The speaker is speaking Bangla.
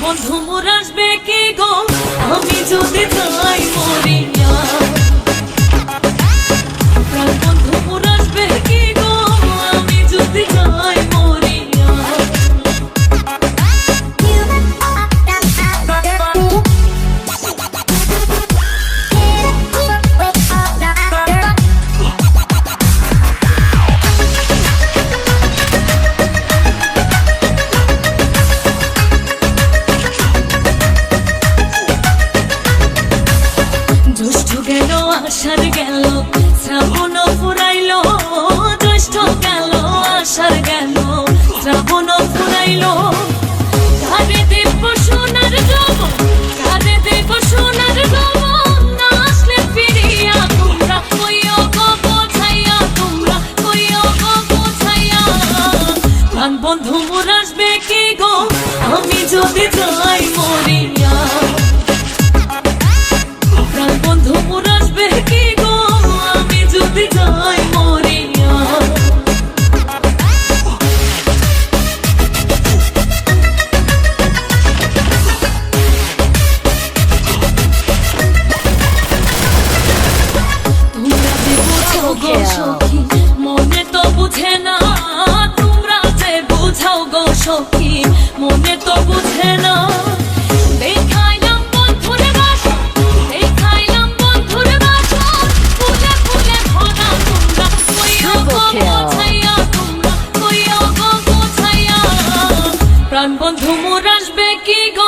বন্ধু মোর আসবে কি গো আমি যদি যাই মরিয়া প্রাণ বন্ধু মোর আসবে কি গো আমি যদি যাই মরিয়া আষাঢ় গেল শ্রাবণ ফুরাইলো জ্যৈষ্ঠ গেল আষাঢ় গেল শ্রাবণ ফুরাইলো কারে দেব সোনার যৌবন কারে দেব সোনার যৌবন না আসলে ফিরিয়া তোমরা কইও গো বোঝাইয়া তোমরা কইও গো বোঝাইয়া প্রাণ বন্ধু মোর আসবে কি গো আমি যদি যাই মরিয়া প্রাণ বন্ধু মোর আসবে কি গো আমি যদি যাই মরিয়া তোমরা যে বোঝাও গো সখী মনে তো বুঝে না তোমরা যে বোঝাও গো সখী মনে তো বুঝে না প্রাণ বন্ধু মোর আসবে কি গো